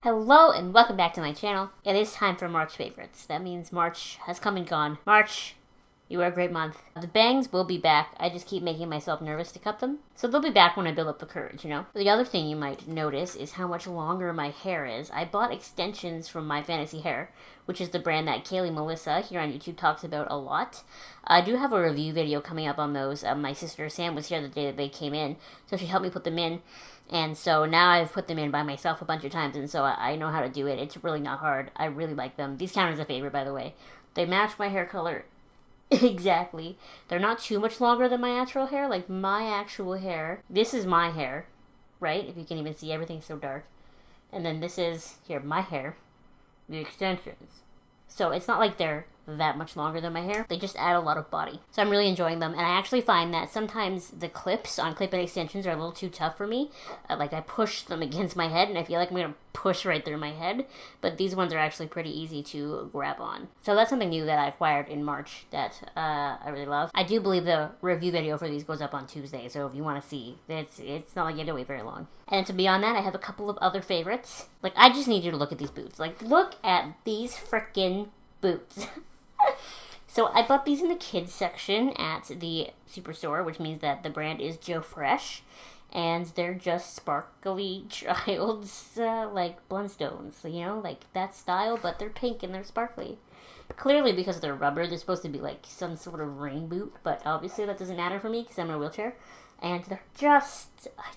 Hello and welcome back to my channel. It is time for March favorites. That means March has come and gone. March, you are a great month. The bangs will be back. I just keep making myself nervous to cut them. So they'll be back when I build up the courage, you know? The other thing you might notice is how much longer my hair is. I bought extensions from My Fantasy Hair, which is the brand that Kaylee Melissa here on YouTube talks about a lot. I do have a review video coming up on those. My sister Sam was here the day that they came in, so she helped me put them in. And so now I've put them in by myself a bunch of times, and so I know how to do it. It's really not hard. I really like them. These count as a favorite, by the way. They match my hair color exactly. They're not too much longer than my natural hair. Like, my actual hair. This is my hair, right? If you can even see, everything's so dark. And then this is, here, my hair. The extensions. So it's not like they're that much longer than my hair. They just add a lot of body. So I'm really enjoying them. And I actually find that sometimes the clips on clip-in extensions are a little too tough for me. Like I push them against my head and I feel like I'm going to push right through my head. But these ones are actually pretty easy to grab on. So that's something new that I acquired in March that I really love. I do believe the review video for these goes up on Tuesday. So if you want to see, it's not like you have to wait very long. And to be on that, I have a couple of other favorites. Like, I just need you to look at these boots. Like, look at these frickin' boots. So I bought these in the kids section at the Superstore, which means that the brand is Joe Fresh, and they're just sparkly child's like Blundstones, you know, like that style, but they're pink and they're sparkly. Clearly, because they're rubber, they're supposed to be like some sort of rain boot, but obviously that doesn't matter for me because I'm in a wheelchair. And I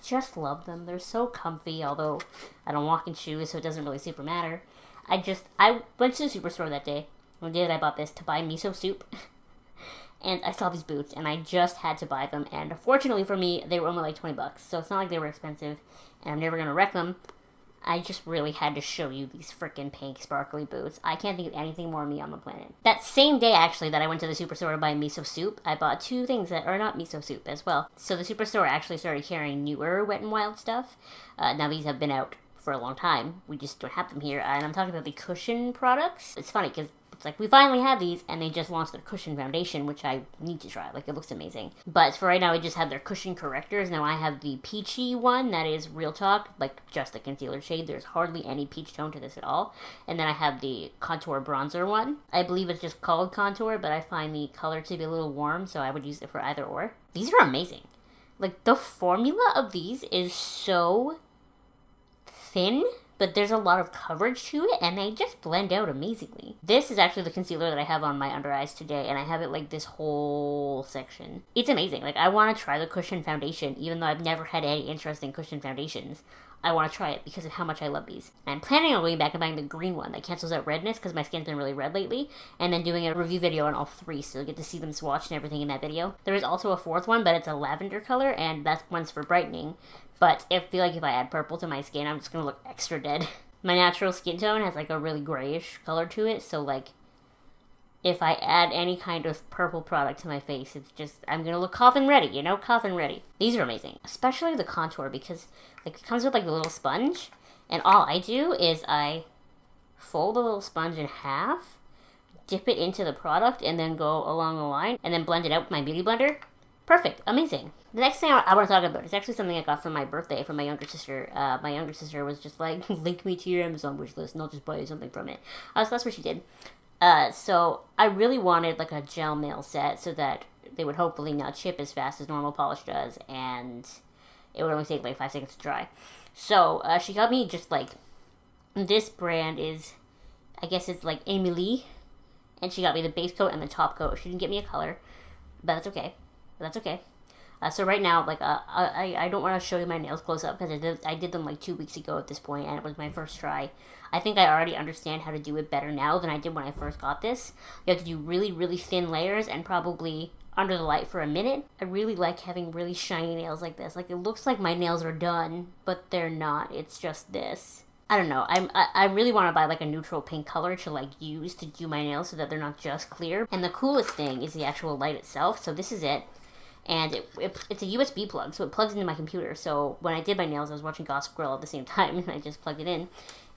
just love them. They're so comfy, although I don't walk in shoes, so it doesn't really super matter. I went to the Superstore that day. The day that I bought this to buy miso soup, and I saw these boots, and I just had to buy them, and fortunately for me, they were only like 20 bucks, so it's not like they were expensive, and I'm never gonna wreck them. I just really had to show you these freaking pink sparkly boots. I can't think of anything more me on the planet. That same day, actually, that I went to the Superstore to buy miso soup, I bought two things that are not miso soup as well. So the Superstore actually started carrying newer Wet n Wild stuff. Now these have been out for a long time. We just don't have them here, and I'm talking about the cushion products. It's funny, because it's like, we finally have these, and they just launched their cushion foundation, which I need to try. Like, it looks amazing. But for right now, I just have their cushion correctors. Now I have the peachy one, that is Real Talk, like, just the concealer shade. There's hardly any peach tone to this at all. And then I have the contour bronzer one. I believe it's just called contour, but I find the color to be a little warm, so I would use it for either or. These are amazing. Like, the formula of these is so thin, but there's a lot of coverage to it, and they just blend out amazingly. This is actually the concealer that I have on my under eyes today, and I have it like this whole section. It's amazing. Like, I want to try the cushion foundation, even though I've never had any interest in cushion foundations. I want to try it because of how much I love these. And I'm planning on going back and buying the green one that cancels out redness because my skin's been really red lately, and then doing a review video on all three, so you'll get to see them swatched and everything in that video. There is also a fourth one, but it's a lavender color, and that one's for brightening. But I feel like if I add purple to my skin, I'm just going to look extra dead. My natural skin tone has like a really grayish color to it, so like if I add any kind of purple product to my face, it's just, I'm going to look coffin ready, you know, coffin ready. These are amazing, especially the contour, because like it comes with like a little sponge, and all I do is I fold the little sponge in half, dip it into the product, and then go along the line, and then blend it out with my beauty blender. Perfect. Amazing. The next thing I want to talk about is actually something I got for my birthday from my younger sister. My younger sister was just like, link me to your Amazon wish list and I'll just buy you something from it. So that's what she did. So I really wanted like a gel nail set so that they would hopefully not chip as fast as normal polish does, and it would only take like 5 seconds to dry. So she got me just like, this brand is, I guess it's like Aimeili, and she got me the base coat and the top coat. She didn't get me a color, but that's okay. That's okay. So right now, like, I don't want to show you my nails close up because I did them like 2 weeks ago at this point, and it was my first try. I think I already understand how to do it better now than I did when I first got this. You have to do really, really thin layers and probably under the light for a minute. I really like having really shiny nails like this. Like, it looks like my nails are done, but they're not. It's just this. I don't know. I really want to buy like a neutral pink color to like use to do my nails so that they're not just clear. And the coolest thing is the actual light itself. So this is it. And it's a USB plug, so it plugs into my computer. So when I did my nails, I was watching Gossip Girl at the same time, and I just plugged it in.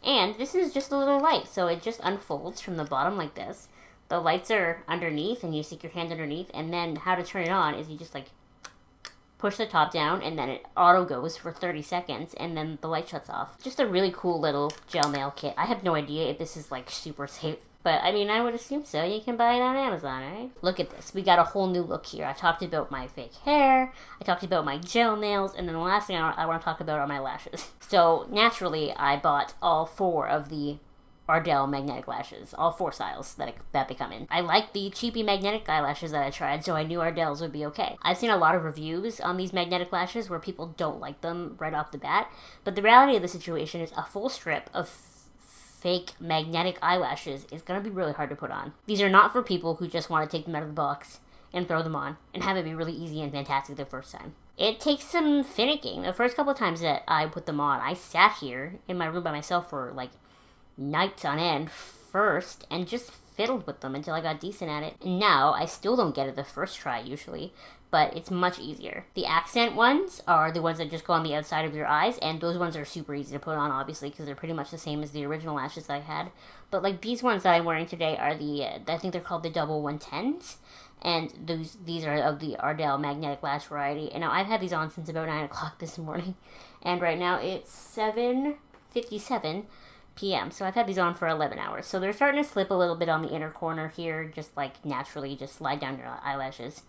And this is just a little light, so it just unfolds from the bottom like this. The lights are underneath, and you stick your hand underneath, and then how to turn it on is you just like push the top down, and then it auto goes for 30 seconds, and then the light shuts off. Just a really cool little gel nail kit. I have no idea if this is like super safe, but I mean, I would assume so. You can buy it on Amazon, right? Look at this. We got a whole new look here. I talked about my fake hair, I talked about my gel nails, and then the last thing I want to talk about are my lashes. So naturally, I bought all 4 of the Ardell magnetic lashes, all 4 styles that they come in. I like the cheapy magnetic eyelashes that I tried, so I knew Ardell's would be okay. I've seen a lot of reviews on these magnetic lashes where people don't like them right off the bat, but the reality of the situation is a full strip of fake magnetic eyelashes is going to be really hard to put on. These are not for people who just want to take them out of the box and throw them on and have it be really easy and fantastic the first time. It takes some finicking. The first couple of times that I put them on, I sat here in my room by myself for like nights on end first and just fiddled with them until I got decent at it. And now I still don't get it the first try usually, but it's much easier. The accent ones are the ones that just go on the outside of your eyes, and those ones are super easy to put on, obviously, because they're pretty much the same as the original lashes that I had. But like these ones that I'm wearing today are I think they're called the double 110s, and these are of the Ardell magnetic lash variety. And now I've had these on since about 9 o'clock this morning, and right now it's 7:57 p.m. So I've had these on for 11 hours. So they're starting to slip a little bit on the inner corner here, just like naturally, just slide down your eyelashes.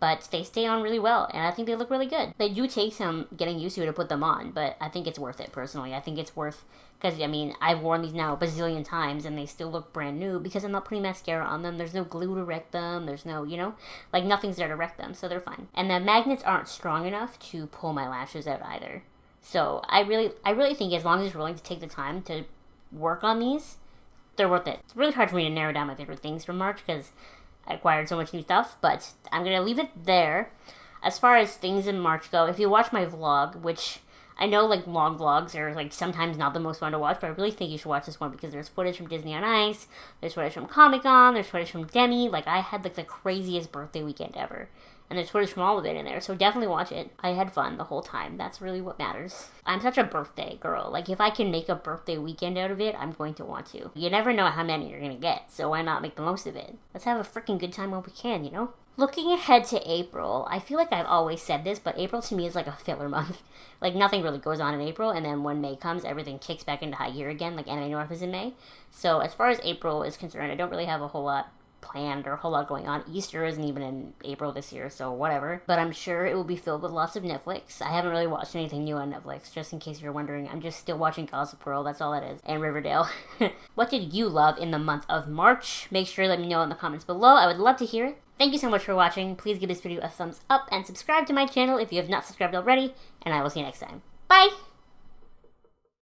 But they stay on really well, and I think they look really good. They do take some getting used to put them on, but I think it's worth it, personally. I think it's worth, because, I mean, I've worn these now a bazillion times, and they still look brand new, because I'm not putting mascara on them. There's no glue to wreck them. There's no, like, nothing's there to wreck them, so they're fine. And the magnets aren't strong enough to pull my lashes out either. So I really think as long as you're willing to take the time to work on these, they're worth it. It's really hard for me to narrow down my favorite things from March, because I acquired so much new stuff, but I'm going to leave it there. As far as things in March go, if you watch my vlog, which I know like long vlogs are like sometimes not the most fun to watch, but I really think you should watch this one because there's footage from Disney on Ice, there's footage from Comic-Con, there's footage from Demi. Like, I had like the craziest birthday weekend ever. And there's footage from all of it in there, so definitely watch it. I had fun the whole time. That's really what matters. I'm such a birthday girl. Like, if I can make a birthday weekend out of it, I'm going to want to. You never know how many you're going to get, so why not make the most of it? Let's have a freaking good time while we can, Looking ahead to April, I feel like I've always said this, but April to me is like a filler month. Like, nothing really goes on in April, and then when May comes, everything kicks back into high gear again, like Anime North is in May. So as far as April is concerned, I don't really have a whole lot planned or a whole lot going on. Easter isn't even in April this year, so whatever. But I'm sure it will be filled with lots of Netflix. I haven't really watched anything new on Netflix, just in case you're wondering. I'm just still watching Gossip Girl, that's all that is. And Riverdale. What did you love in the month of March? Make sure to let me know in the comments below. I would love to hear it. Thank you so much for watching. Please give this video a thumbs up and subscribe to my channel if you have not subscribed already, and I will see you next time. Bye!